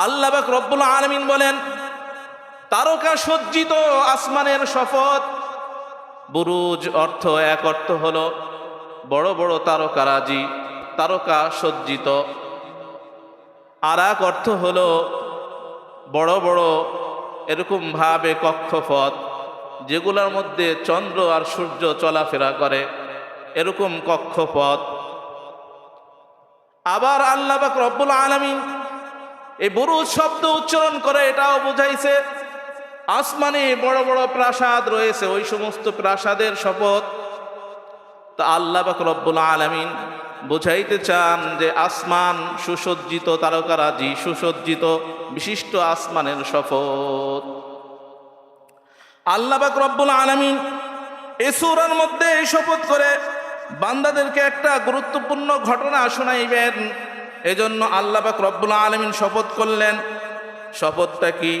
আল্লাহ পাক রব্বুল আলামিন বলেন, তারকা সজ্জিত আসমানের শপথ। বুরুজ অর্থ এক অর্থ হলো বড় বড় তারকারাজি, তারকা সজ্জিত। আর এক অর্থ হলো বড় বড় এরকম ভাবে কক্ষপথ, যেগুলোর মধ্যে চন্দ্র আর সূর্য চলাফেরা করে, এরকম কক্ষপথ। আবার আল্লাহ পাক রব্বুল আলামিন এই বুরুজ শব্দ উচ্চারণ করে এটাও বুঝাইছে আসমানে বড় বড় প্রাসাদ রয়েছে, ওই সমস্ত প্রাসাদের শপথ। তা আল্লাহ পাক রব্বুল আলামিন বুঝাইতে চান যে আসমান সুসজ্জিত, তারকারাজি সুসজ্জিত বিশিষ্ট আসমানের শপথ। আল্লাহ পাক রব্বুল আলামিন এই সূরার মধ্যে এই শপথ করে বান্দাদেরকে একটা গুরুত্বপূর্ণ ঘটনা শোনাইবেন। এজন্য আল্লাহ পাক রব্বুল আলামিন শপথ করলেন। শপথটা কি?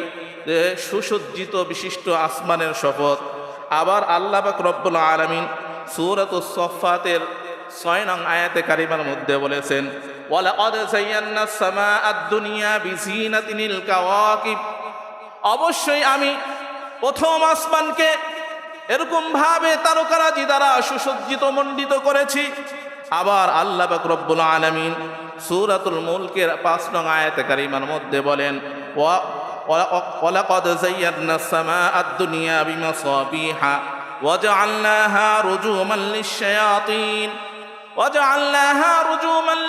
যে সুসজ্জিত বিশিষ্ট আসমানের শপথ। আবার আল্লাহ পাক রব্বুল আলামিন সূরাতুস সফফাতের 6 নং আয়াতে কারিমার মধ্যে বলেছেন, ওয়ালাকাদ যায়্যানাস সামাআদ দুনিয়া বিজিনাতিল কাওয়াকিব। অবশ্যই আমি প্রথম আসমানকে এরকম ভাবে তারকারাজি দ্বারা সুসজ্জিত মণ্ডিত করেছি। আবার আল্লাহ পাক রব্বুল আলামিন সূরাতুল মুলকের 5 নং আয়াতে কারিমার মধ্যে বলেন, ওয়ালাকাদ যায়্যানাস সামাআদ দুনিয়া বিমাসাবিহা ওয়াজআলনাহা রুজুমান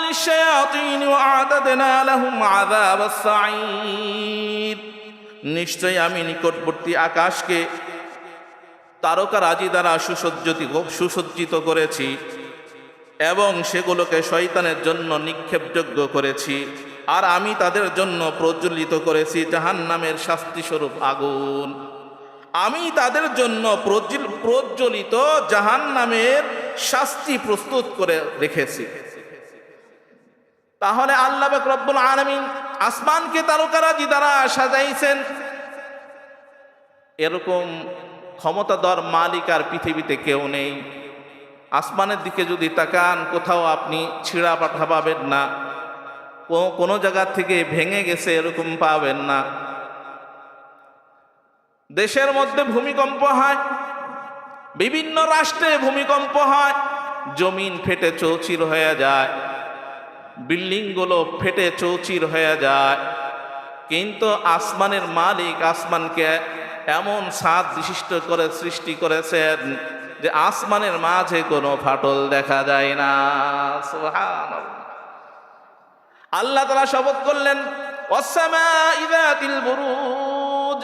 লিশ-শায়াতিন ওয়া'আতাদনা লাহুম আযাবাস সাঈর। নিশ্চয় আমি নিকটবর্তী আকাশকে তারকারাজি দ্বারা সুসজ্জিত করেছি এবং সেগুলোকে শয়তানের জন্য নিক্ষেপযোগ্য করেছি। আর আমি তাদের জন্য প্রজ্বলিত করেছি জাহান্নামের শাস্তিস্বরূপ আগুন। আমি তাদের জন্য প্রজ্বলিত জাহান্নামের শাস্তি প্রস্তুত করে রেখেছি। তাহলে আল্লাহ পাক রব্বুল আলামিন আসমানকে তারকারাজি দ্বারা সাজাইছেন। এরকম ক্ষমতাধর মালিক আর পৃথিবীতে কেউ নেই। আসমানের দিকে যদি তাকান, কোথাও আপনি ছিঁড়া পাঠা পাবেন না, কোনো জায়গা থেকে ভেঙে গেছে এরকম পাবেন না। দেশের মধ্যে ভূমিকম্প হয়, বিভিন্ন রাষ্ট্রে ভূমিকম্প হয়, জমিন ফেটে চৌচির হয়ে যায়, বিল্ডিংগুলো ফেটে চৌচির হয়ে যায়। কিন্তু আসমানের মালিক আসমানকে এমন ছাদ বিশিষ্ট করে সৃষ্টি করেছেন যে আসমানের মাঝে কোনো ফাটল দেখা যায় না। সুবহানাল্লাহ। আল্লাহ তাআলা শপথ করলেন, ওয়াস-সামা'i যাতিল বুরুজ,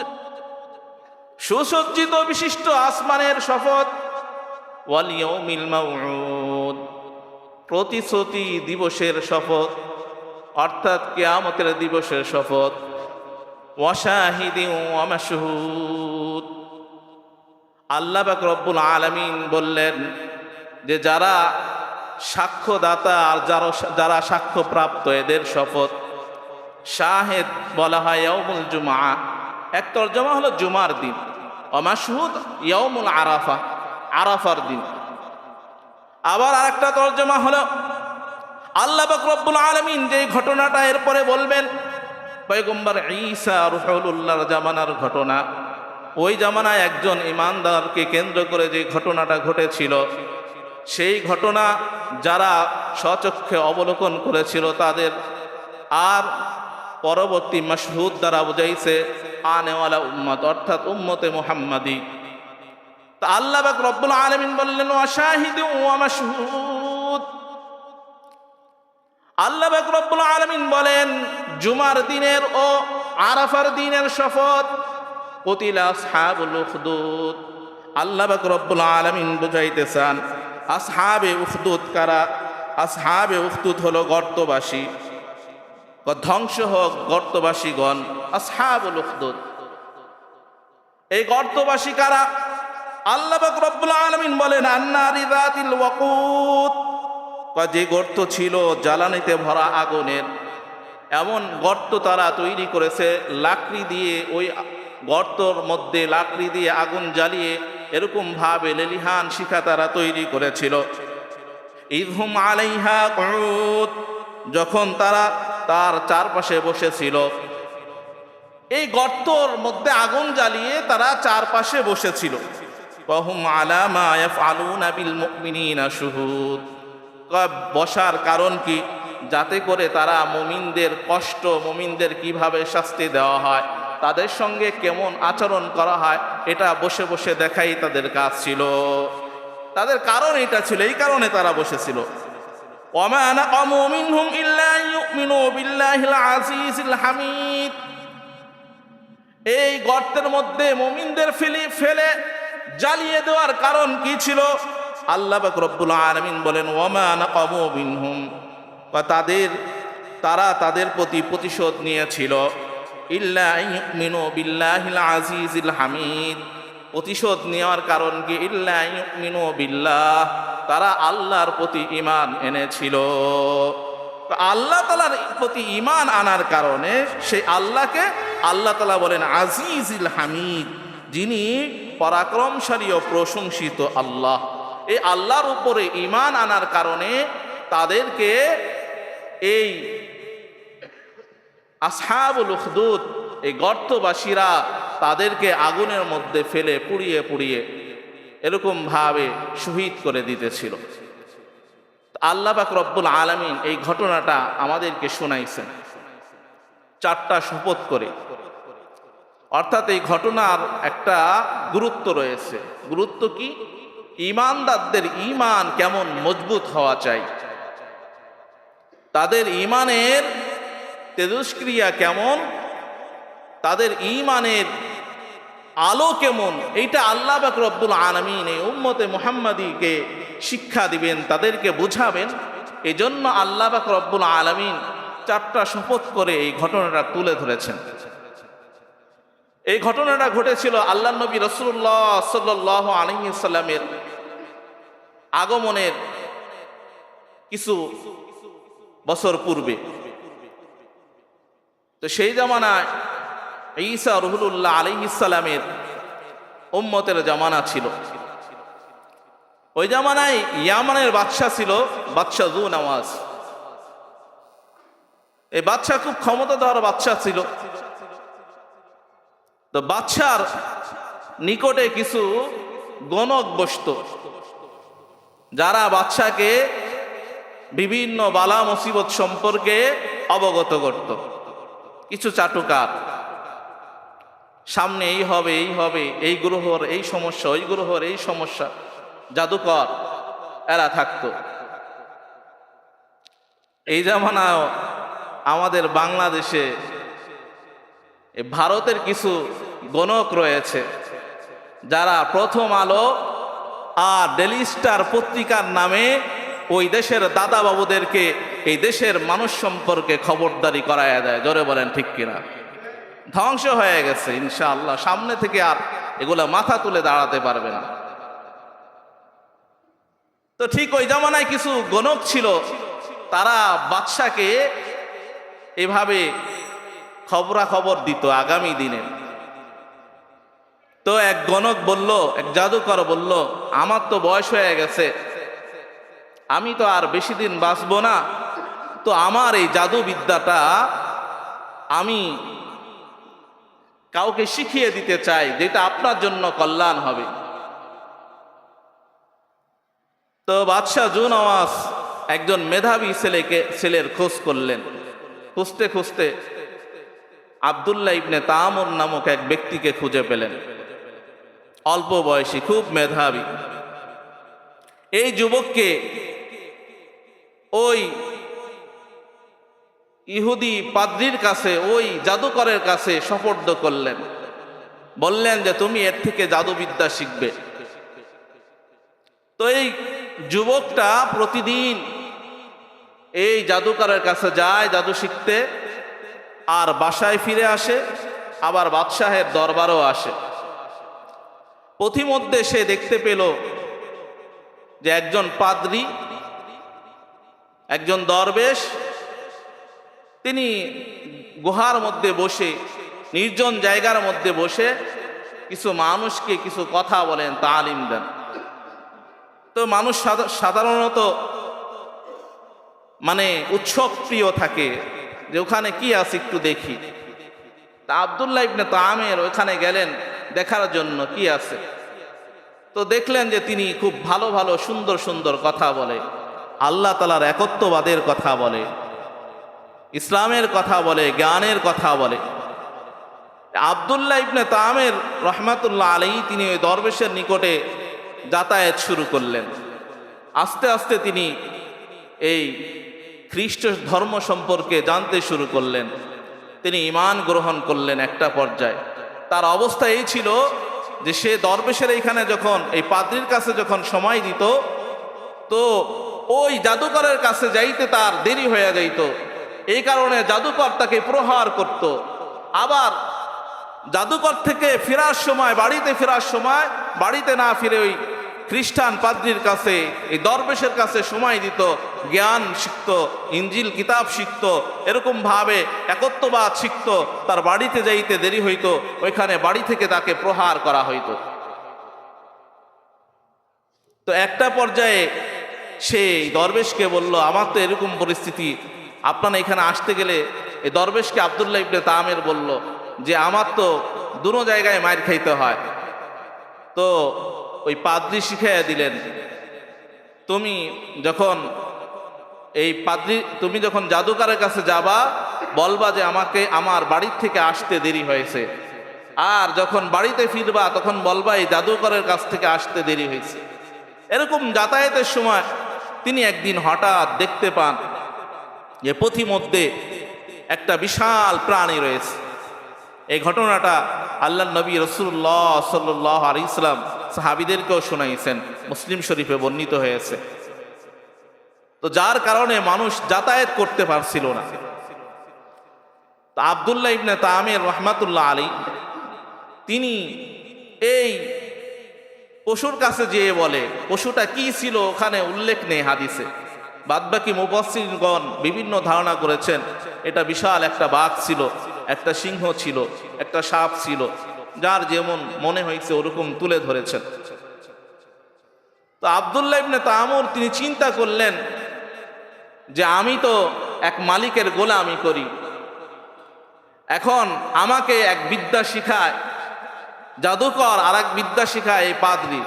সুসজ্জিত বিশিষ্ট আসমানের শপথ। ওয়াল ইয়াউমিল মাউউদ, প্রতিশ্রুতি দিবসের শপথ, অর্থাৎ কিয়ামতের দিবসের শপথ। ওয়া শাহিদিন ওয়া মাশহুদ, আল্লাহ পাক রব্বুল আলামিন বললেন যে যারা সাক্ষ্যদাতা আর যারা সাক্ষ্যপ্রাপ্ত এদের শপথ। শাহেদ বলা হয় ইয়াউমুল জুমআ, এক তরজমা হলো জুমার দিন। ওয়া মাশহুদ ইয়াউমুল আরাফা, আরাফার দিন। আবার আরেকটা তরজমা হলো আল্লাহ পাক রব্বুল আলামিন যে ঘটনাটা এরপরে বলবেন, পয়গম্বর ঈসা রূহুল্লাহর জামানার ঘটনা। ওই জামানায় একজন ঈমানদারকে কেন্দ্র করে যে ঘটনাটা ঘটেছিল, সেই ঘটনা যারা স্বচক্ষে অবলোকন করেছিল তাদের, আর পরবর্তী মাশহুদ দ্বারা বুঝাইছে আনেওয়ালা উম্মত, অর্থাৎ উম্মতে মুহাম্মাদি। তা আল্লাহ পাক রব্বুল আলামিন বললেন, ওয়া শাহিদিন ওয়া মাশহুদ। আল্লাহ পাক রব্বুল আলামিন বলেন জুমার দিনের ও আরাফার দিনের শপথ। কুতিলা আসহাবুল উখদুদ, আল্লাহ পাক রব্বুল আলামিন বুঝাইতে চান আসহাবে উখদুদ কারা। আসহাবে উখদুদ হলো গর্তবাসী, ধ্বংস হোক গর্তবাসীগণ। আসহাবুল উখদুদ, এই গর্তবাসী কারা? আল্লাহ পাক রব্বুল আলামিন বলেন আন্নারি যাতিল ওয়াকুদ, যে গর্ত ছিল জ্বালানিতে ভরা আগুনের, এমন গর্ত তারা তৈরি করেছে লাকড়ি দিয়ে। ওই গর্তর মধ্যে লাকড়ি দিয়ে আগুন জ্বালিয়ে এরকম ভাবে লেলিহান শিখা তারা তৈরি করেছিল। ইযহুম আলাইহা কুউদ, যখন তারা তার চারপাশে বসেছিল। এই গর্তর মধ্যে আগুন জ্বালিয়ে তারা চারপাশে বসেছিল। ওয়াহুম আলা মা ইয়াফআলুনা বিল মুমিনিনা শুহুদ। বসার কারণ কি? যাতে করে তারা মুমিনদের কষ্ট, মুমিনদের কিভাবে শাস্তি দেওয়া হয়, তাদের সঙ্গে কেমন আচরণ করা হয়, এটা বসে বসে দেখাই তাদের কাজ ছিল। তাদের কারণ এটা ছিল, এই কারণে তারা বসেছিল। ওয়ামা নাকামু মিনহুম ইল্লা ইউমিনু বিল্লাহিল আজিজিল হামিদ। এই গর্তের মধ্যে মুমিনদের ফেলে জ্বালিয়ে দেওয়ার কারণ কি ছিল? আল্লাহ পাক রব্বুল আলামিন বলেন, ওয়ামা নাকামু মিনহুম, তারা তাদের প্রতি প্রতিশোধ নিয়েছিল ইল্লা ইউমিনু বিল্লাহিল আজিজিল হামিদ। প্রতিশোধ নেওয়ার কারণ কি? ইল্লা ইউমিনু বিল্লাহ, তারা আল্লাহর প্রতি ঈমান এনেছিল। আল্লাহ তাআলার প্রতি ঈমান আনার কারণে সেই আল্লাহকে আল্লাহ তাআলা বলেন আজিজুল হামিদ, যিনি পরাক্রমশালী ও প্রশংসিত আল্লাহ। এই আল্লাহর উপরে ঈমান আনার কারণে তাদেরকে এই আসহাবুল উখদুদ, এই গর্তবাসীরা তাদেরকে আগুনের মধ্যে ফেলে পুড়িয়ে পুড়িয়ে এরকম ভাবে শহীদ করে দিতেছিল। আল্লাহ পাক রব্বুল আলামিন এই ঘটনাটা আমাদেরকে শোনাইছেন চারটা শপথ করে। অর্থাৎ এই ঘটনার একটা গুরুত্ব রয়েছে। গুরুত্ব কি? ঈমানদারদের ঈমান কেমন মজবুত হওয়া চাই, তাদের ঈমানের তেজস্ক্রিয়া কেমন, তাদের ঈমানের আলো কেমন, এইটা আল্লাহ পাক রব্বুল আলামিন এই উম্মতে মুহাম্মাদীকে শিক্ষা দিবেন, তাদেরকে বুঝাবেন। এই জন্য আল্লাহ পাক রব্বুল আলামিন চারটা শপথ করে এই ঘটনাটা তুলে ধরেছেন। এই ঘটনাটা ঘটেছিল আল্লাহ নবী রাসূলুল্লাহ সাল্লাল্লাহু আলাইহি সাল্লামের আগমনের কিছু বছর পূর্বে। তো সেই জামানায় ঈসা রুহুল্লাহ আলাইহিস সালামের উম্মতের জামানা ছিল। ওই জামানায় ইয়ামানের বাদশা ছিল বাদশা যু নওয়াজ। এই বাদশা খুব ক্ষমতাধর বাদশা ছিল। তো বাদশার নিকটে কিছু গণক বসত, যারা বাদশাকে বিভিন্ন বালা মুসিবত সম্পর্কে অবগত করত। কিছু চাটুকার, সামনে এই হবে, এই হবে, এই গ্রহর এই সমস্যা, ওই গ্রহর এই সমস্যা, জাদুকর এরা থাকতো। এই জামানায় আমাদের বাংলাদেশে ভারতের কিছু গণক রয়েছে, যারা প্রথম আলো আর ডেলি স্টার পত্রিকার নামে ওই দেশের দাদা বাবুদেরকে এই দেশের মানুষ সম্পর্কে খবরদারি করায়া দেয়। জোরে বলেন ঠিক কিনা? ধ্বংস হয়ে গেছে ইনশাআল্লাহ, সামনে থেকে আর এগুলা মাথা তুলে দাঁড়াতে পারবে না। তো ঠিক ওই জামানায় কিছু গণক ছিল, তারা বাদশাকে এভাবে খবরাখবর দিত আগামী দিনে। তো এক গণক বলল, এক জাদুকর বলল, আমার তো বয়স হয়ে গেছে, আমি তো আর বেশি দিন বাঁচবো না, তো আমার এই জাদু বিদ্যাটা আমি কাউকে শিখিয়ে দিতে চাই, যেটা আপনার জন্য কল্যাণ হবে। তো বাদশাহ যু নওয়াজ একজন মেধাবী ছেলের খোঁজ করলেন। খুঁজতে খুঁজতে আব্দুল্লাহ ইবনে তামুর নামক এক ব্যক্তিকে খুঁজে পেলেন, অল্প বয়সী, খুব মেধাবী। এই যুবককে ওই ইহুদি পাদ্রীর কাছে, ওই জাদুকরের কাছে সোপর্দ করলেন। বললেন যে তুমি এর থেকে জাদুবিদ্যা শিখবে। তো এই যুবকটা প্রতিদিন এই জাদুকরের কাছে যায় জাদু শিখতে, আর বাসায় ফিরে আসে, আবার বাদশাহের দরবারও আসে। পথিমধ্যে সে দেখতে পেল যে একজন পাদ্রী, একজন দরবেশ, তিনি গুহার মধ্যে বসে, নির্জন জায়গার মধ্যে বসে কিছু মানুষকে কিছু কথা বলেন, তালিম দেন। তো মানুষ সাধারণত মানে উৎসব প্রিয় থাকে, যে ওখানে কি আছে একটু দেখি। তা আব্দুল্লাহ ইবনে তামির ওখানে গেলেন দেখার জন্য কি আছে। তো দেখলেন যে তিনি খুব ভালো ভালো সুন্দর সুন্দর কথা বলে, আল্লাহ তাআলার একত্ববাদের কথা বলে, ইসলামের কথা বলে, জ্ঞানের কথা বলে। আব্দুল্লাহ ইবনে তামির রহমাতুল্লাহ আলাইহি তিনি ওই দরবেশের নিকটে যাতায়াত শুরু করলেন। আস্তে আস্তে তিনি এই খ্রিস্ট ধর্ম সম্পর্কে জানতে শুরু করলেন। তিনি ঈমান গ্রহণ করলেন। একটা পর্যায়ে তার অবস্থা এই ছিল যে সে দরবেশের এইখানে যখন এই পাদ্রীর কাছে যখন সময় দিত, তো ওই জাদুকরের কাছে যাইতে তার দেরি হয়ে যাইত। এই কারণে জাদুকর তাকে প্রহার করত। আবার জাদুকর থেকে ফেরার সময়, বাড়িতে ফেরার সময় বাড়িতে না ফিরে ওই খ্রিস্টান পাদ্রীর কাছে, এই দরবেশের কাছে সময় দিত, জ্ঞান শিখত, ইঞ্জিল কিতাব শিখত, এরকম ভাবে একত্ববাদ শিখত। তার বাড়িতে যাইতে দেরি হইত, ওইখানে বাড়ি থেকে তাকে প্রহার করা হইত। তো একটা পর্যায়ে সেই দরবেশকে বলল, আমার তো এরকম পরিস্থিতি, আপনারা এখানে আসতে গেলে, এই দরবেশকে আব্দুল্লাহ ইবনে তামির বলল যে আমার তো দুনো জায়গায় মার খাইতে হয়। তো ওই পাদ্রী শিখাইয়া দিলেন, তুমি যখন জাদুকরের কাছে যাবা, বলবা যে আমাকে আমার বাড়ির থেকে আসতে দেরি হয়েছে, আর যখন বাড়িতে ফিরবা তখন বলবা এই জাদুকরের কাছ থেকে আসতে দেরি হয়েছে। এরকম যাতায়াতের সময় তিনি একদিন হঠাৎ দেখতে পান যে পথিমধ্যে একটা বিশাল প্রাণী রয়েছে। এই ঘটনাটা আল্লাহর নবী রাসূলুল্লাহ সাল্লাল্লাহু আলাইহি সাল্লাম সাহাবীদেরকেও শোনাইছেন, মুসলিম শরীফে বর্ণিত হয়েছে। তো যার কারণে মানুষ যাতায়াত করতে পারছিল না। তো আব্দুল্লাহ ইবনে তামির রহমাতুল্লাহ আলাইহি তিনি এই পশুর কাছে যেয়ে বলে, পশুটা কি ছিল ওখানে উল্লেখ নেই হাদিসে, বাদবাকি মুফাসসিরগণ বিভিন্ন ধারণা করেছেন এটা বিশাল একটা বাঘ ছিল, একটা সিংহ ছিল, একটা সাপ ছিল, যার যেমন মনে হয়েছে ওরকম তুলে ধরেছেন। তো আব্দুল্লাহ ইবনে তামুর তিনি চিন্তা করলেন যে আমি তো এক মালিকের গোলামি করি, এখন আমাকে এক বিদ্যা শিখায় জাদুকর, আর এক বিদ্যা শিখায় এই পাদ্রী।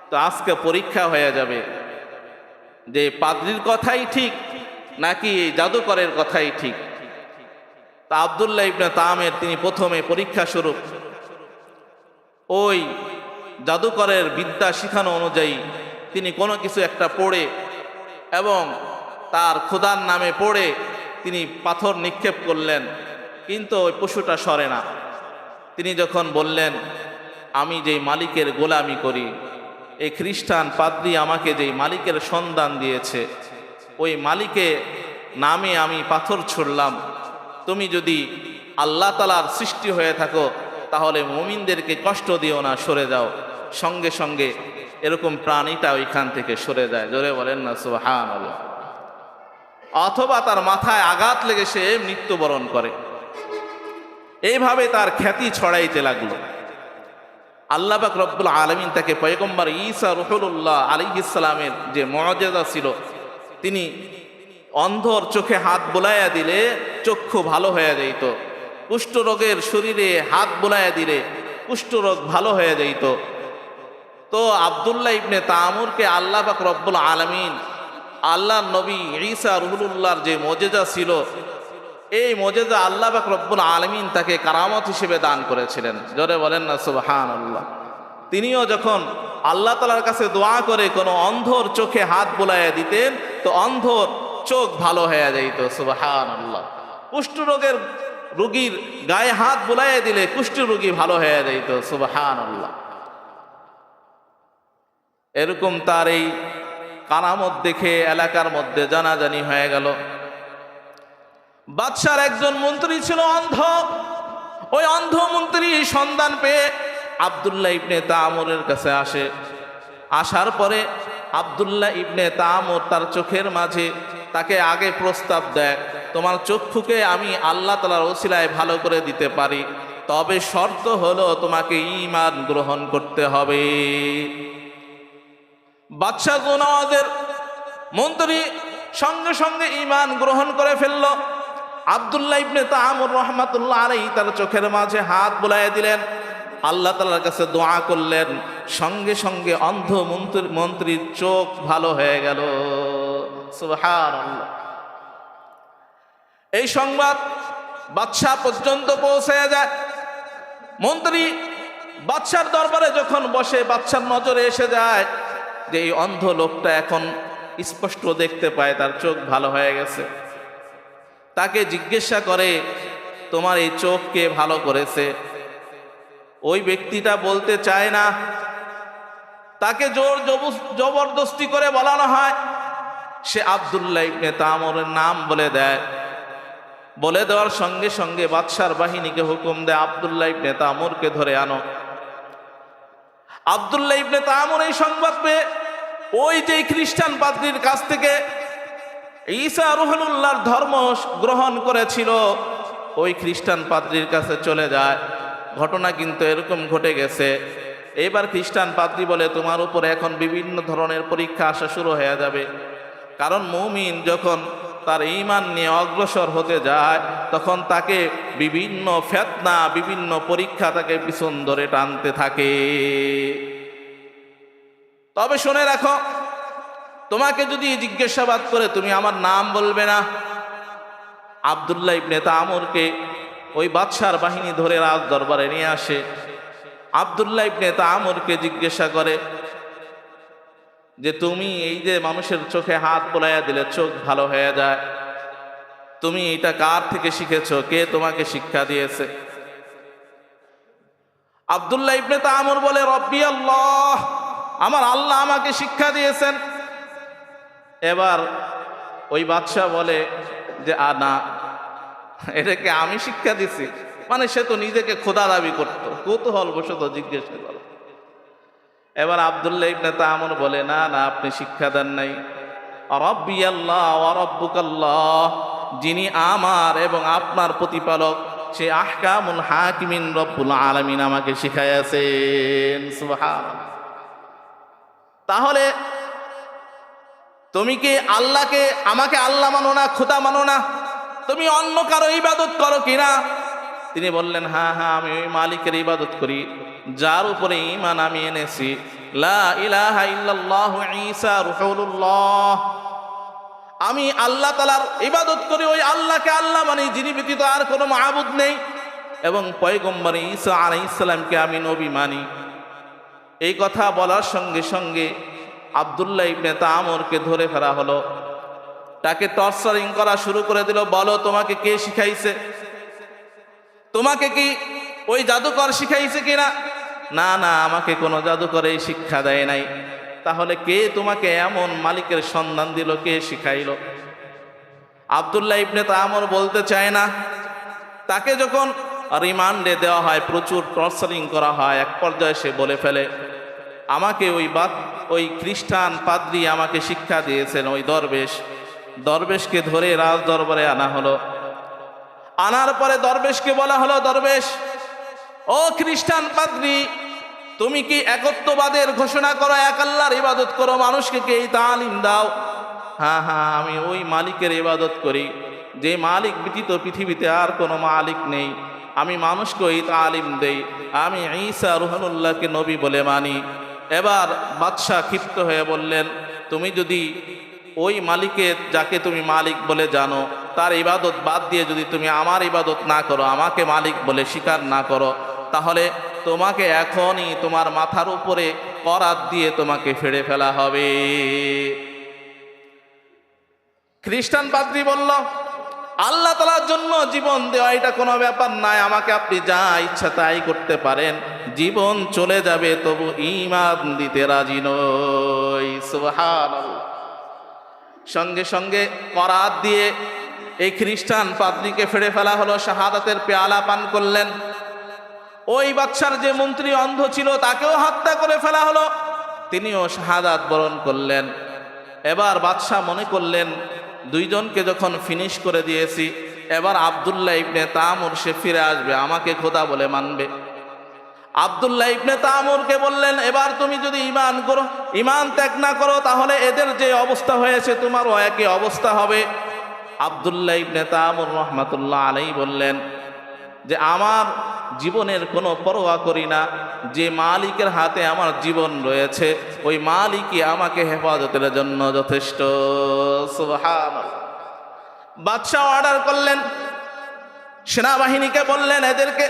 তো আজকে পরীক্ষা হয়ে যাবে যে পাদ্রীর কথাই ঠিক নাকি এই জাদুকরের কথাই ঠিক। তা আব্দুল্লাহ ইবনে তামির তিনি প্রথমে পরীক্ষা স্বরূপ ওই জাদুকরের বিদ্যা শিখানো অনুযায়ী তিনি কোনো কিছু একটা পড়ে এবং তার খোদার নামে পড়ে তিনি পাথর নিক্ষেপ করলেন, কিন্তু ওই পশুটা সরে না। তিনি যখন বললেন আমি যেই মালিকের গোলামি করি, এই খ্রিস্টান পাদ্রী আমাকে যেই মালিকের সন্ধান দিয়েছে, ওই মালিকের নামে আমি পাথর ছুড়লাম, তুমি যদি আল্লাহ তাআলার সৃষ্টি হয়ে থাকো তাহলে মুমিনদেরকে কষ্ট দিও না, সরে যাও। সঙ্গে সঙ্গে এরকম প্রাণীটা ওইখান থেকে সরে যায়। জোরে বলেন না সুবহানাল্লাহ। অথবা তার মাথায় আঘাত লেগে সে মৃত্যুবরণ করে। এইভাবে তার খ্যাতি ছড়াইতে লাগলো। আল্লাহ পাক রব্বুল আলামিন তাকে পয়গম্বর ঈসা রূহুল্লাহ আলাইহিস সালামের যে মুআজিজা ছিল, তিনি অন্ধর চোখে হাত বুলাইয়া দিলে চক্ষু ভালো হয়ে যাইত, কুষ্ঠরোগের শরীরে হাত বুলাইয়া দিলে কুষ্ঠরোগ ভালো হয়ে যাইত। তো আব্দুল্লাহ ইবনে তামুরকে আল্লাহ পাক রব্বুল আলামিন আল্লাহর নবী ঈসা রূহুল্লাহর যে মুআজিজা ছিল, এই মুআজিজা আল্লাহ পাক রব্বুল আলামিন তাকে কারামত হিসেবে দান করেছিলেন। জোরে বলেন না সুবহানাল্লাহ। তিনিও যখন আল্লাহ তাআলার কাছে দোয়া করে কোনো অন্ধর চোখে হাত বুলাইয়া দিতেন, তো অন্ধর চোখ ভালো হয়ে যাইত। সুবহানাল্লাহ। কুষ্ঠরোগের রোগীর গায়ে হাত বুলাইয়া দিলে কুষ্ঠরোগী ভালো হয়ে যাইত। সুবহানাল্লাহ। এরকম তার এই কারামত দেখে এলাকার মধ্যে জানাজানি হয়ে গেল। বাদশার একজন মন্ত্রী ছিল অন্ধ। ওই অন্ধ মন্ত্রী সন্ধান পেয়ে আব্দুল্লাহ ইবনে তামুরের কাছে আসে। আসার পরে আব্দুল্লাহ ইবনে তামুর তার চোখের মাঝে তাকে আগে প্রস্তাব দেয়, তোমার চক্ষুকে আমি আল্লাহ তাআলার ওসিলায় ভালো করে দিতে পারি, তবে শর্ত হলো তোমাকে ঈমান গ্রহণ করতে হবে। বাদশা জুনাওয়াজের মন্ত্রী সঙ্গে সঙ্গে ঈমান গ্রহণ করে ফেলল। আব্দুল্লাহ ইবনে তামুর রহমাতুল্লাহ আলাইহি তার চোখের মাঝে হাত বুলাইয়া দিলেন, আল্লাহ তাআলার কাছে দোয়া করলেন, সঙ্গে সঙ্গে অন্ধ মন্ত্রীর চোখ ভালো হয়ে গেল। সুবহানাল্লাহ। এই সংবাদ বাদশাহ পর্যন্ত পৌঁছে যায়। মন্ত্রী বাদশার দরবারে যখন বসে, বাদশার নজরে এসে যায় যে এই অন্ধ লোকটা এখন স্পষ্ট দেখতে পায়, তার চোখ ভালো হয়ে গেছে। তাকে জিজ্ঞাসা করে, তোমার এই চোখ কে ভালো করেছে? ওই ব্যক্তিটা বলতে চায় না। তাকে জোর জবরদস্তি করে বলানো হয়। সে আব্দুল্লাহ ইবনে তামুরের নাম বলে দেয়। বলে দেওয়ার সঙ্গে সঙ্গে বাদশার বাহিনীকে হুকুম দেয়, আব্দুল্লাহ ইবনে তামুরকে ধরে আনো। আব্দুল্লাহ ইবনে তামুর এই সংবাদ পেয়ে ওই যে খ্রিস্টান পাদ্রীর কাছ থেকে ঈসা রুহুল্লাহর ধর্ম গ্রহণ করেছিল, ওই খ্রিস্টান পাদ্রীর কাছে চলে যায়। ঘটনা কিন্তু এরকম ঘটে গেছে। এবার খ্রিস্টান পাদ্রী বলে, তোমার উপরে এখন বিভিন্ন ধরনের পরীক্ষা আসা শুরু হয়ে যাবে। কারণ মুমিন যখন তার ঈমান নিয়ে অগ্রসর হতে যায়, তখন তাকে বিভিন্ন ফিতনা, বিভিন্ন পরীক্ষা তাকে পিছন ধরে টানতে থাকে। তবে শুনে রাখো, তোমাকে যদি জিজ্ঞাসাবাদ করে তুমি আমার নাম বলবে না। আব্দুল্লাহ ইবনে তামুরকে ওই বাদশার বাহিনী ধরে রাজ দরবারে নিয়ে আসে। আব্দুল্লাহ ইবনে তামুরকে জিজ্ঞাসা করে যে তুমি এই যে মানুষের চোখে হাত বোলাইয়া দিলে চোখ ভালো হয়ে যায়, তুমি এটা কার থেকে শিখেছো? কে তোমাকে শিক্ষা দিয়েছে? আব্দুল্লাহ ইবনে তামুর বলে, রব্বি আল্লাহ, আমার আল্লাহ আমাকে শিক্ষা দিয়েছেন। এবার ওই বাদশাহ বলে যে না, এটাকে আমি শিক্ষা দিছি? মানে সে তো নিজেকে খোদা দাবি করত, কৌতূহল বশত জিজ্ঞাসা করো। এবার আব্দুল্লাহ ইবনে তামুর বলে, না না, আপনি শিক্ষা দেন নাই। রব্বি আল্লাহ ওয়া রব্বুকাল্লাহ, যিনি আমার এবং আপনার প্রতিপালক, সে আহকামুল হাকিমিন রব্বুল আলামিন আমাকে শিখাইয়াছেন। সুবহানাল্লাহ। তাহলে তুমি কি আল্লাহকে, আমাকে আল্লাহ মানো না, খোদা মানো না? তুমি অন্য কারো ইবাদত করো কিনা? তিনি বললেন, হ্যাঁ হ্যাঁ, আমি ওই মালিকের ইবাদত করি যার উপরে ঈমান আমি এনেছি, লা ইলাহা ইল্লাল্লাহু ঈসা রুহুল্লাহ। আমি আল্লাহ তাআলার ইবাদত করি, ওই আল্লাহকে আল্লাহ মানি, যিনি ব্যতীত আর কোনো মাবুদ নেই, এবং পয়গম্বর ঈসা আলাইহিস সালামকে আমি নবী মানি। এই কথা বলার সঙ্গে সঙ্গে আব্দুল্লাহ ইবনে তামুরকে ধরে ফেলা হলো। তাকে টর্চারিং করা শুরু করে দিল। বলো, তোমাকে কে শিখাইছে? তোমাকে কি ওই জাদুকর শিখাইছে কিনা? না না, আমাকে কোনো জাদুকর এই শিক্ষা দেয় নাই। তাহলে কে তোমাকে এমন মালিকের সন্ধান দিল? কে শিখাইল? আব্দুল্লাহ ইবনে তামুর বলতে চায় না। তাকে যখন রিমান্ডে দেওয়া হয়, প্রচুর টর্চারিং করা হয়, এক পর্যায়ে সে বলে ফেলে, আমাকে ওই খ্রিস্টান পাদ্রী আমাকে শিক্ষা দিয়েছেন, ওই দরবেশকে ধরে রাজ দরবারে আনা হলো। আনার পরে দরবেশকে বলা হলো, দরবেশ, ও খ্রিস্টান পাদ্রী, তুমি কি একত্ববাদের ঘোষণা করো, এক আল্লাহর ইবাদত করো, মানুষকে কি এই তালিম দাও? হ্যাঁ হ্যাঁ, আমি ওই মালিকের ইবাদত করি যে মালিক ব্যতীত পৃথিবীতে আর কোনো মালিক নেই। আমি মানুষকে ওই তালিম দেই। আমি ঈসা রুহুল্লাহকে নবী বলে মানি। এবার বাদশাহ ক্ষিপ্ত হয়ে বললেন, তুমি যদি ওই মালিকের, যাকে তুমি মালিক বলে জানো, তার ইবাদত বাদ দিয়ে যদি তুমি আমার ইবাদত না করো, আমাকে মালিক বলে স্বীকার না করো, তাহলে তোমাকে এখনই তোমার মাথার উপরে করাত দিয়ে তোমাকে ফেড়ে ফেলা হবে। খ্রিস্টান পাদ্রী বলল, আল্লাহ তাআলার জন্য জীবন দেওয়া এটা কোনো ব্যাপার নাই, আমাকে আপনি যা ইচ্ছা তাই করতে পারেন, জীবন চলে যাবে তবু ঈমান দিতে রাজি নই। সুবহানাল্লাহ। সঙ্গে সঙ্গে করাত দিয়ে এই খ্রিস্টান পাদ্রীকে ফেড়ে ফেলা হলো। শাহাদাতের পেয়ালা পান করলেন। ওই বাদশার যে মন্ত্রী অন্ধ ছিল তাকেও হত্যা করে ফেলা হলো, তিনিও শাহাদাত বরণ করলেন। এবার বাদশাহ মনে করলেন, দুইজনকে যখন ফিনিশ করে দিয়েছি, এবার আব্দুল্লাহ ইবনে তামুর সে ফিরে আসবে, আমাকে খোদা বলে মানবে। আব্দুল্লাহ ইবনে তামুরকে বললেন, এবার তুমি যদি ঈমান ত্যাগ না করো, তাহলে এদের যে অবস্থা হয়েছে তোমারও একই অবস্থা হবে। আব্দুল্লাহ ইবনে তামুর রহমাতুল্লাহ আলাইহি বললেন যে আমার জীবনের কোনো পরোয়া করি না, যে মালিকের হাতে আমার জীবন রয়েছে ওই মালিকই আমাকে হেফাজতের জন্য যথেষ্ট। সুবহানাল্লাহ। বাদশাহ অর্ডার করলেন, সেনাবাহিনীকে বললেন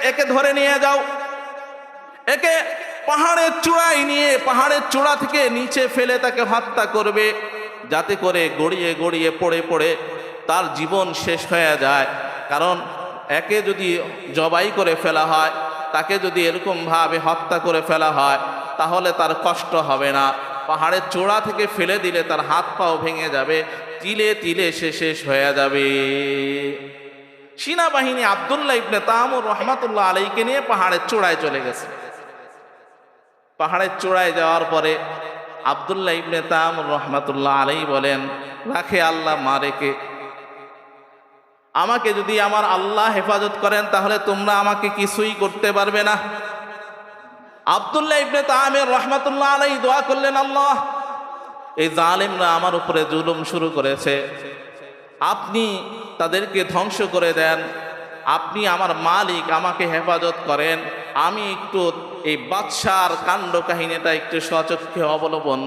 একে ধরে নিয়ে যাও, একে পাহাড়ের চূড়ায় নিয়ে পাহাড়ের চূড়া থেকে নিচে ফেলে তাকে হত্যা করবে, যাতে করে গড়িয়ে গড়িয়ে পড়ে পড়ে তার জীবন শেষ হয়ে যায়। কারণ একে যদি জবাই করে ফেলা হয়, তাকে যদি এরকমভাবে হত্যা করে ফেলা হয় তাহলে তার কষ্ট হবে না, পাহাড়ের চূড়া থেকে ফেলে দিলে তার হাত পাও ভেঙে যাবে, তিলে তিলে সে শেষ হয়ে যাবে। সেনাবাহিনী আব্দুল্লাহ ইবনে তামুর রহমাতুল্লাহ আলাইহিকে নিয়ে পাহাড়ের চূড়ায় চলে গেছে। পাহাড়ের চূড়ায় যাওয়ার পরে আব্দুল্লাহ ইবনে তামুর রহমাতুল্লাহ আলাইহি বলেন, রাখে আল্লাহ মারেকে, আমাকে যদি আমার আল্লাহ হেফাজত করেন তাহলে তোমরা আমাকে কিছুই করতে পারবে না। আব্দুল্লাহ ইবনে তামির রহমাতুল্লাহ আলাইহি দোয়া করলেন, আল্লাহ এই জালেমরা আমার উপরে জুলুম শুরু করেছে, আপনি তাদেরকে ধ্বংস করে দেন, আপনি আমার মালিক, আমাকে হেফাজত করেন, আমি একটু এই বাদশার কাণ্ড কাহিনীটা একটু স্বচক্ষে অবলোকন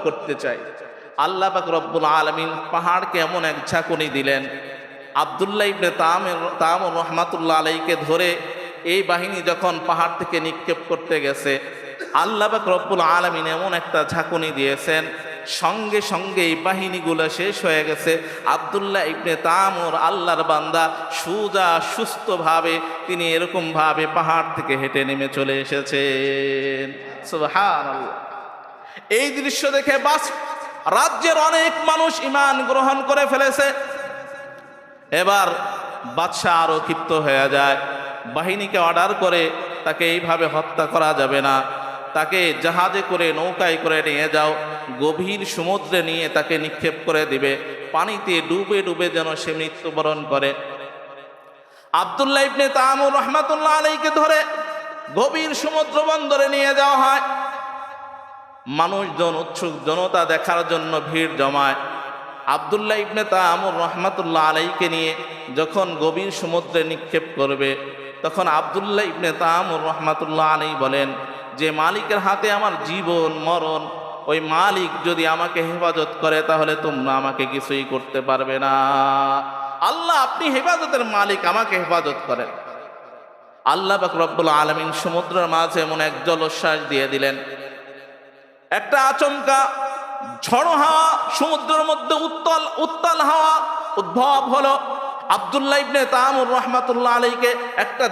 করতে চাই। আল্লাহ পাক রব্বুল আলামিন পাহাড়কে এমন এক ঝাঁকুনি দিলেন, আব্দুল্লাহ ইবনে তামুর রহমাতুল্লাহ আলাইহিকে ধরে এই বাহিনী যখন পাহাড় থেকে নিক্ষেপ করতে গেছে, আল্লাহ পাক রব্বুল আলামিন এমন একটা ঝাঁকুনি দিয়েছেন, সঙ্গে সঙ্গে এই বাহিনীগুলো শেষ হয়ে গেছে। আব্দুল্লাহ ইবনে তামুর আল্লাহর বান্দা সুজা সুস্থভাবে তিনি এরকমভাবে পাহাড় থেকে হেঁটে নেমে চলে এসেছেন। সুবহানাল্লাহ। এই দৃশ্য দেখে রাজ্যের অনেক মানুষ ঈমান গ্রহণ করে ফেলেছে। এবার বাদশাহ আরো ক্ষিপ্ত হয়ে যায়, বাহিনীকে অর্ডার করে তাকে এইভাবে হত্যা করা যাবে না, তাকে জাহাজে করে নৌকায় করে নিয়ে যাও, গভীর সমুদ্রে নিয়ে তাকে নিক্ষেপ করে দিবে, পানিতে ডুবে ডুবে যেন সে মৃত্যুবরণ করে। আব্দুল্লাহ ইবনে তামুর রহমাতুল্লাহ আলাইহিকে ধরে গভীর সমুদ্র বন্দরে নিয়ে যাওয়া হয়। মানুষজন উৎসুক জনতা দেখার জন্য ভিড় জমায়। আব্দুল্লাহ ইবনে তামুর রহমাতুল্লাহ আলাইহিকে নিয়ে যখন গভীর সমুদ্রে নিক্ষেপ করবে, তখন আব্দুল্লাহ ইবনে তামুর রহমাতুল্লাহ আলাইহি বলেন যে মালিকের হাতে আমার জীবন মরণ, ওই মালিক যদি আমাকে হেফাজত করে তাহলে তোমরা আমাকে কিছুই করতে পারবে না। আল্লাহ আপনি হেফাজতের মালিক, আমাকে হেফাজত করেন। আল্লাহ পাক রব্বুল আলামিন সমুদ্রের মাঝে এমন এক জলোচ্ছ্বাস দিয়ে দিলেন, একটা আচমকা ঝড়ো হাওয়া সমুদ্রের মধ্যে উত্তাল হাওয়া উদ্ভব হলো। আব্দুল্লাহ ইবনে তামুর রহমাতুল্লাহ আলাইহিকে একটা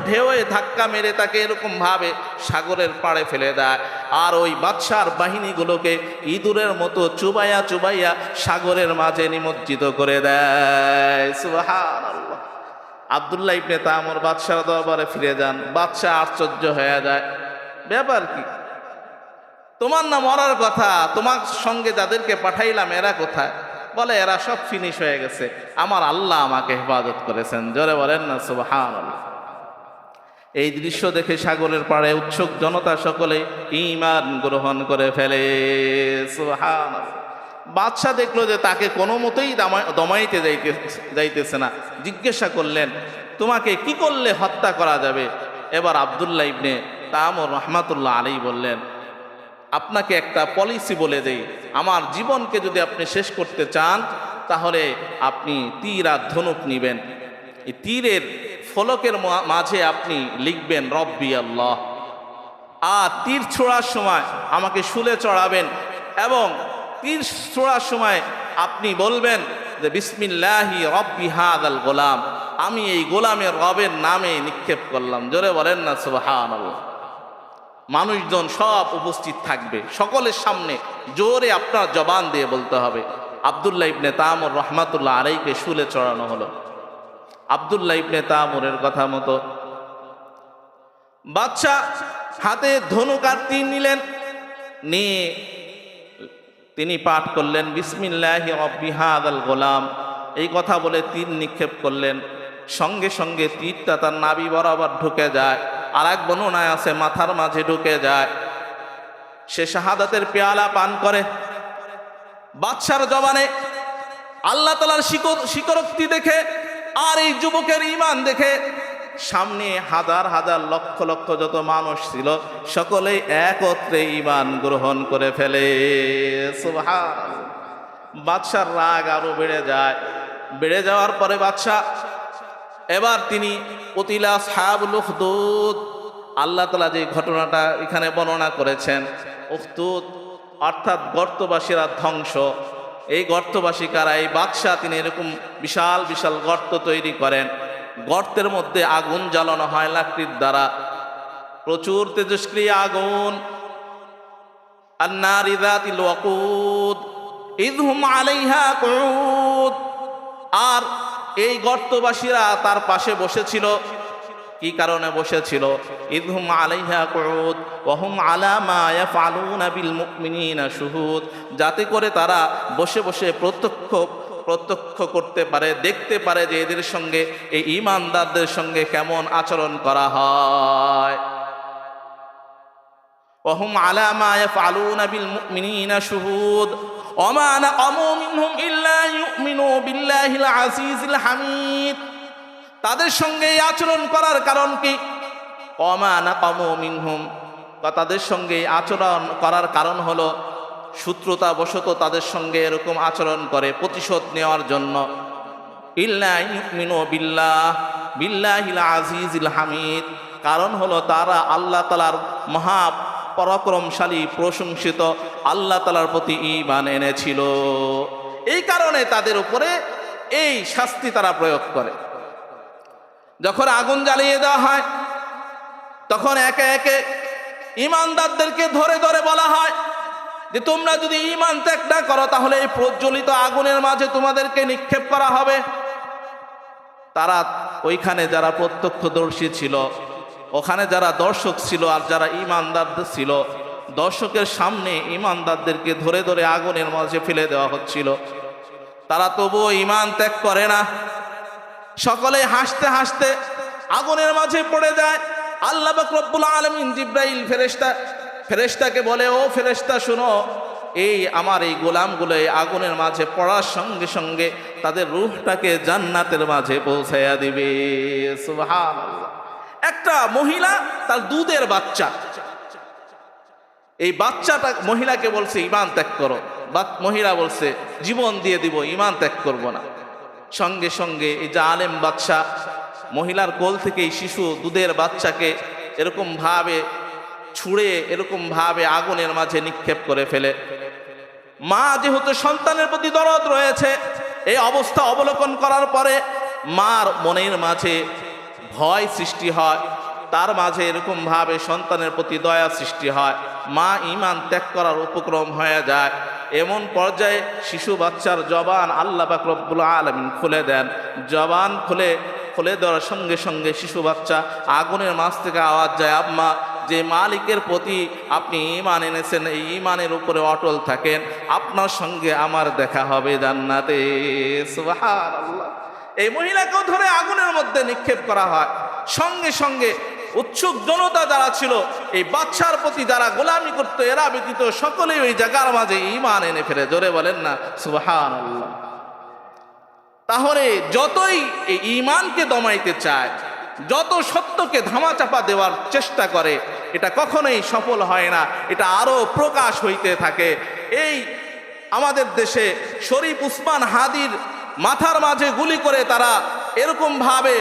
ঢেউয়ে ধাক্কা মেরে তাকে এরকম ভাবে সাগরের পাড়ে ফেলে দেয়, আর ওই বাদশার বাহিনীগুলোকে ইঁদুরের মতো চুবাইয়া চুবাইয়া সাগরের মাঝে নিমজ্জিত করে দেয়। সুবহানাল্লাহ। আব্দুল্লাহ ইবনে তামুর বাদশার দরবারে ফিরে যান। বাদশাহ আশ্চর্য হয়ে যায়, ব্যাপার কি? তোমার না মরার কথা, তোমার সঙ্গে যাদেরকে পাঠাইলাম এরা কোথায়? বলে এরা সব ফিনিশ হয়ে গেছে, আমার আল্লাহ আমাকে হেফাজত করেছেন। জোরে বলেন না সুবহানাল্লাহ। এই দৃশ্য দেখে সাগরের পাড়ে উৎসুক জনতা সকলে ঈমান গ্রহণ করে ফেলে। সুবহানাল্লাহ। বাদশাহ দেখলো যে তাকে কোনো মতেই দমাইতে যাইতেছে না, জিজ্ঞাসা করলেন তোমাকে কি করলে হত্যা করা যাবে? এবার আব্দুল্লাহ ইবনে তামুর রহমাতুল্লাহ আলাইহি বললেন, আপনাকে একটা পলিসি বলে দেই, আমার জীবনকে যদি আপনি শেষ করতে চান তাহলে আপনি তীর আর ধনুক নিবেন, এই তীরের ফলকের মাঝে আপনি লিখবেন রব্বি আল্লাহ, আর তীর ছোড়ার সময় আমাকে শুলে চড়াবেন, এবং তীর ছোড়ার সময় আপনি বলবেন যে বিসমিল্লাহি রব্বি হাদাল গোলাম, আমি এই গোলামের রবের নামে নিক্ষেপ করলাম। জোরে বলেন না সুবহানাল্লাহ। মানুষজন সব উপস্থিত থাকবে, সকলের সামনে জোরে আপনার জবান দিয়ে বলতে হবে। আব্দুল্লাহ ইবনে তামুর রহমাতুল্লাহ আলাইহিকে শুলে চড়ানো হলো। আব্দুল্লাহ ইবনে তামুরের কথা মতো বাদশা হাতে ধনুক আর তীর নিলেন, নিয়ে তিনি পাঠ করলেন বিসমিল্লাহি রব্বি হাদাল গোলাম, এই কথা বলে তীর নিক্ষেপ করলেন। সঙ্গে সঙ্গে তীরটা তার নাভি বরাবর ঢুকে যায়, আর এক বর্ণনায় আছে মাথার মাঝে ঢুকে যায়। সে শাহাদাতের পেয়ালা পান করে। বাদশার জবানে আল্লাহ তাআলার স্বীকারোক্তি দেখে আর এই যুবকের ঈমান দেখে সামনে হাজার হাজার লক্ষ লক্ষ যত মানুষ ছিল সকলেই একত্রে ঈমান গ্রহণ করে ফেলে। সুবহানাল্লাহ। বাদশার রাগ আরো বেড়ে যায়। বেড়ে যাওয়ার পরে বাদশাহ এবার তিনি কতিলা আসহাবুল উখদুদ, আল্লাহ তাআলা যে ঘটনাটা এখানে বর্ণনা করেছেন, উখদুদ অর্থাৎ গর্তবাসীরা ধ্বংস। এই গর্তবাসী কারা? এই বাদশাহ তিনি এরকম বিশাল বিশাল গর্ত তৈরি করেন। গর্তের মধ্যে আগুন জ্বালানো হয় লাকড়ির দ্বারা, প্রচুর তেজস্ক্রিয় আগুন। আন-নারি যাতিল ওয়াকুদ ইয হুম আলাইহা কুউদ। আর এই গর্তবাসীরা তার পাশে বসেছিল। কি কারণে বসেছিল? ইয হুম আলাইহা কুউদ ওয়া হুম আলা মা ইয়াফআলুনা বিল মুমিনিনা শুহুদ, যাতে করে তারা বসে বসে প্রত্যক্ষ করতে পারে, দেখতে পারে যে এদের সঙ্গে, এই ঈমানদারদের সঙ্গে কেমন আচরণ করা হয়। ওয়া হুম আলা মা ইয়াফআলুনা বিল মুমিনিনা শুহুদ ওয়া মা নাকামু মিনহুম ইল্লা ইউমিনু বিল্লাহিল আজিজিল হামিদ। তাদের সঙ্গে এই আচরণ করার কারণ কি? ওয়া মা নাকামু মিনহুম, তাদের সঙ্গে আচরণ করার কারণ হলো শত্রুতা বশত তাদের সঙ্গে এরকম আচরণ করে প্রতিশোধ নেওয়ার জন্য। ইল্লা ইউমিনু বিল্লাহিল আজিজিল হামিদ, কারণ হলো তারা আল্লাহ তাআলার মহা পরাক্রমশালী প্রশংসিত আল্লাহ তাআলার প্রতি ঈমান এনেছিল। এই কারণে তাদের উপরে এই শাস্তি তারা প্রয়োগ করে। যখন আগুন জ্বালিয়ে দেওয়া হয় তখন একে একে ঈমানদারদেরকে ধরে ধরে বলা হয় যে তোমরা যদি ঈমান ত্যাগ না করো তাহলে এই প্রজ্বলিত আগুনের মাঝে তোমাদেরকে নিক্ষেপ করা হবে। তারা ওইখানে যারা প্রত্যক্ষদর্শী ছিল, ওখানে যারা দর্শক ছিল আর যারা ঈমানদারদের ছিল, দর্শকের সামনে ঈমানদারদেরকে ধরে ধরে আগুনের মাঝে ফেলে দেওয়া হচ্ছিল। তারা তবুও ঈমান ত্যাগ করে না। সকলে হাসতে হাসতে আগুনের মাঝে পড়ে যায়। আল্লাহ পাক রব্বুল আলামিন জিবরাইল ফেরেশতাকে বলে, ও ফেরেশতা শুনো, এই আমার এই গোলামগুলো এই আগুনের মাঝে পড়ার সঙ্গে সঙ্গে তাদের রূহটাকে জান্নাতের মাঝে পৌঁছাইয়া দিবে। সুবহানাল্লাহ। একটা মহিলা তার দুধের বাচ্চা, এই বাচ্চাটা মহিলাকে বলছে ঈমান ত্যাগ করো। মহিলা বলছে জীবন দিয়ে দিব, ঈমান ত্যাগ করব না। সঙ্গে সঙ্গে এই জালেম বাদশা মহিলার কোল থেকে এই শিশু দুধের বাচ্চাকে এরকম ভাবে ছুঁড়ে এরকম ভাবে আগুনের মাঝে নিক্ষেপ করে ফেলে। মা যেহেতু সন্তানের প্রতি দরদ রয়েছে, এই অবস্থা অবলোকন করার পরে মার মনের মাঝে ভয় সৃষ্টি হয়, তার মাঝে এরকম ভাবে সন্তানের প্রতি দয়া সৃষ্টি হয়। মা ঈমান ত্যাগ করার উপক্রম হয়ে যায়। এমন পর্যায়ে শিশু বাচ্চার জবান আল্লাহ পাক রব্বুল আলামিন খুলে দেন। জবান খুলে দেওয়ার সঙ্গে সঙ্গে শিশু বাচ্চা আগুনের মাঝ থেকে আওয়াজ যায়, আম্মা, যে মালিকের প্রতি আপনি ঈমান এনেছেন এই ঈমানের উপরে অটল থাকেন, আপনার সঙ্গে আমার দেখা হবে জান্নাতে। সুবহানাল্লাহ। এই মহিলাকেও ধরে আগুনের মধ্যে নিক্ষেপ করা হয়। সঙ্গে সঙ্গে উৎসুক জনতা যারা ছিল, এই বাচ্চার প্রতি যারা গোলামি করতো, এরা ব্যতীত সকলেই ওই জায়গার মাঝে ঈমান এনে ফেলে। জোরে বলেন না সুবহানাল্লাহ। তাহলে যতই এই ঈমানকে দমাইতে চায়, যত সত্যকে ধামাচাপা দেওয়ার চেষ্টা করে, এটা কখনোই সফল হয় না, এটা আরো প্রকাশ হইতে থাকে। এই আমাদের দেশে শরীফ উসমান হাদির মাথার মাঝে গুলি করে তারা এরকম ভাবে